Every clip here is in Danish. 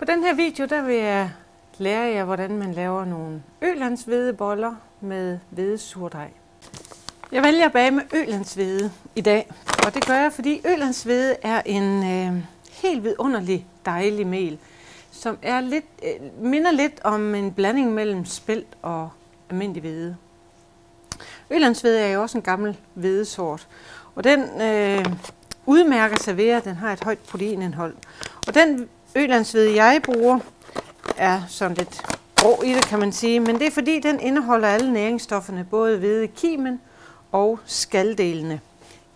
På den her video der vil jeg lære jer, hvordan man laver nogle ølandshvedeboller med hvedesurdej. Jeg vælger at bage med ølandshvede i dag, og det gør jeg, fordi ølandshvede er en helt vidunderlig dejlig mel, som er minder lidt om en blanding mellem spelt og almindelig hvede. Ølandshvede er jo også en gammel hvedesort, og den udmærker sig ved, at den har et højt proteinindhold. Og den ølandshvede, jeg bruger, er sådan lidt grå i det, kan man sige, men det er fordi, den indeholder alle næringsstofferne, både hvedekimen og skaldelene.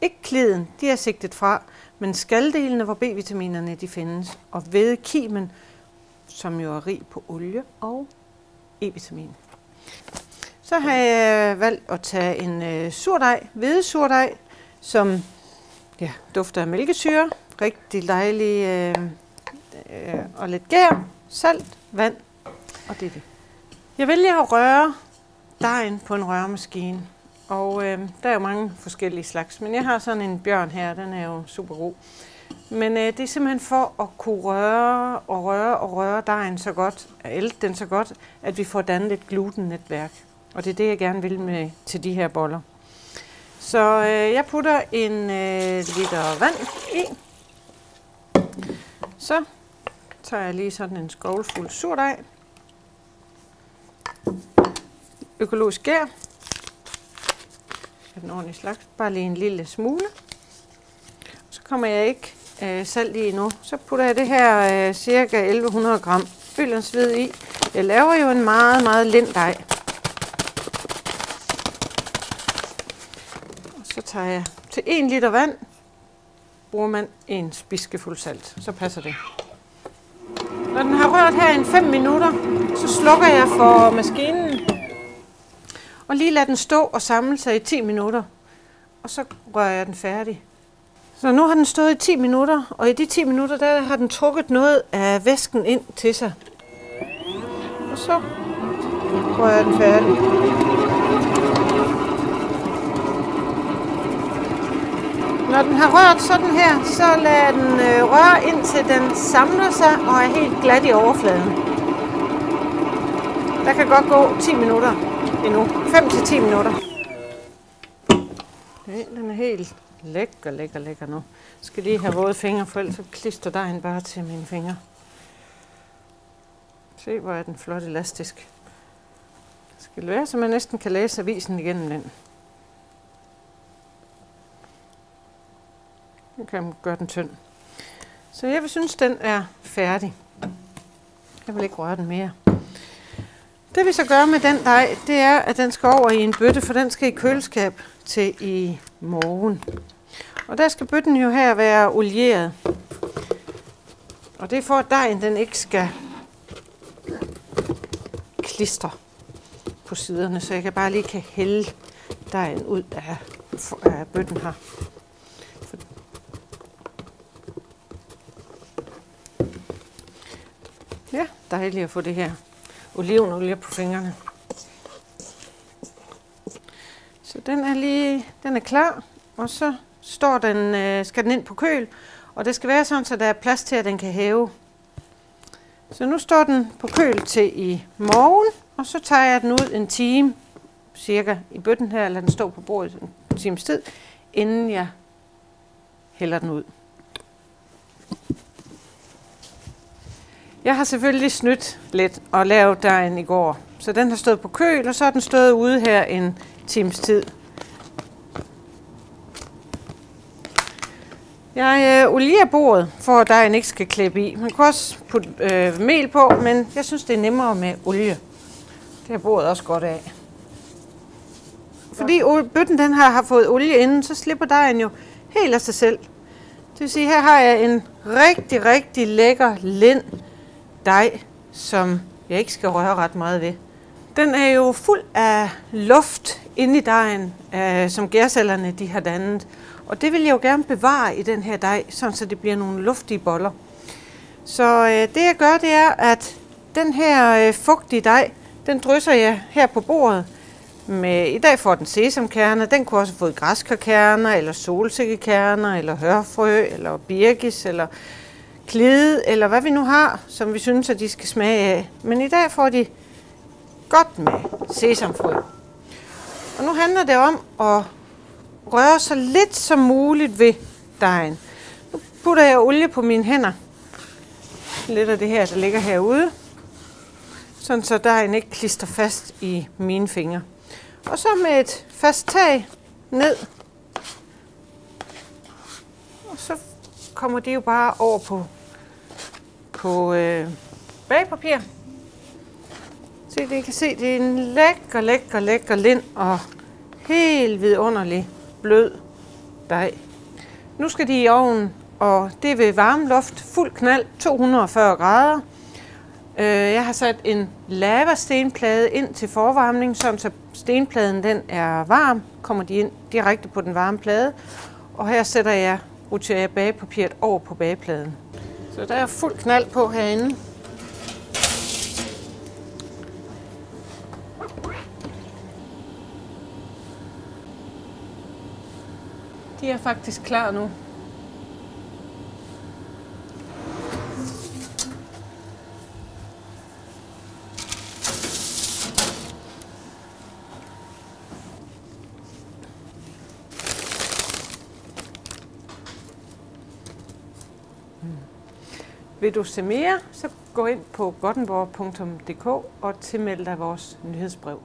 Ikke kleden, de er sigtet fra, men skaldelene, hvor B-vitaminerne de findes, og hvedekimen, som jo er rig på olie og E-vitamin. Så har jeg valgt at tage en surdej, hvedesurdej, som dufter af mælkesyre, rigtig dejlig og lidt gær, salt, vand, og det er det. Jeg vælger at røre dejen på en røremaskine, og der er jo mange forskellige slags, men jeg har sådan en bjørn her, den er jo super god. Men det er simpelthen for at kunne røre dejen så godt, ælte den så godt, at vi får dannet et glutennetværk. Og det er det, jeg gerne vil med til de her boller. Så jeg putter en liter vand i. Så tager jeg lige sådan en skovlfuld surdej. Økologisk gær. Den ordentlige slags. Bare lige en lille smule. Så kommer jeg ikke salt i nu. Så putter jeg det her cirka 1100 gram ølandshvede i. Jeg laver jo en meget, meget lind dej. Så tager jeg til 1 liter vand, bruger man en spiskefuld salt, så passer det. Når den har rørt her i 5 minutter, så slukker jeg for maskinen, og lige lader den stå og samle sig i 10 minutter, og så rører jeg den færdig. Så nu har den stået i 10 minutter, og i de 10 minutter, der har den trukket noget af væsken ind til sig. Og så rører jeg den færdig. Når den har rørt sådan her, så lader den røre indtil den samler sig og er helt glat i overfladen. Der kan godt gå 10 minutter endnu. 5-10 minutter. Den er helt lækker nu. Jeg skal lige have våde fingre, for ellers så klister dejen bare til mine fingre. Se, hvor er den flot elastisk. Det skal være, så man næsten kan læse avisen igennem den. Nu kan man gøre den tynd. Så jeg vil synes, den er færdig. Jeg vil ikke røre den mere. Det vi så gør med den dej, det er, at den skal over i en bøtte, for den skal i køleskab til i morgen. Og der skal bøtten jo her være olieret. Og det er for, at dejen den ikke skal klistre på siderne, så jeg kan bare lige hælde dejen ud af bøtten her. Ja, dejligt at få det her olivenolie på fingrene. Så den er klar, og så skal den ind på køl, og det skal være sådan, så der er plads til, at den kan hæve. Så nu står den på køl til i morgen, og så tager jeg den ud en time, cirka i bøtten her, lader den stå på bordet en times tid, inden jeg hælder den ud. Jeg har selvfølgelig snydt lidt og lavet dejen i går, så den har stået på køl, og så har den stået ude her en times tid. Jeg olierer bordet, for at dejen ikke skal klippe i. Man kan også putte mel på, men jeg synes, det er nemmere med olie. Det har bordet også godt af. Fordi bøtten den har fået olie inden, så slipper dejen jo helt af sig selv. Det vil sige, her har jeg en rigtig, rigtig lækker lind dej, som jeg ikke skal røre ret meget ved. Den er jo fuld af luft inde i dejen, som gærcellerne de har dannet. Og det vil jeg jo gerne bevare i den her dej, så det bliver nogle luftige boller. Så det jeg gør, det er, at den her fugtige dej, den drysser jeg her på bordet. I dag får den sesamkerner, den kunne også have fået græskarkerner, eller solsikkekerner, eller hørfrø, eller birkes, eller klede, eller hvad vi nu har, som vi synes, at de skal smage af. Men i dag får de godt med sesamfrø. Og nu handler det om at røre så lidt som muligt ved dejen. Nu putter jeg olie på mine hænder. Lidt af det her, der ligger herude. Sådan så dejen ikke klister fast i mine fingre. Og så med et fast tag ned. Og så kommer de jo bare over på bagepapir. Se, det I kan se, det er en lækker lind og helt vidunderlig blød dej. Nu skal de i ovnen, og det er ved varmeluft, fuld knald, 240 grader. Jeg har sat en lavastenplade ind til forvarmning, så stenpladen den er varm, kommer de ind direkte på den varme plade. Og her roterer jeg bagepapiret over på bagepladen. Så der er fuld knald på herinde. De er faktisk klar nu. Vil du se mere, så gå ind på gottenborg.dk og tilmeld dig vores nyhedsbrev.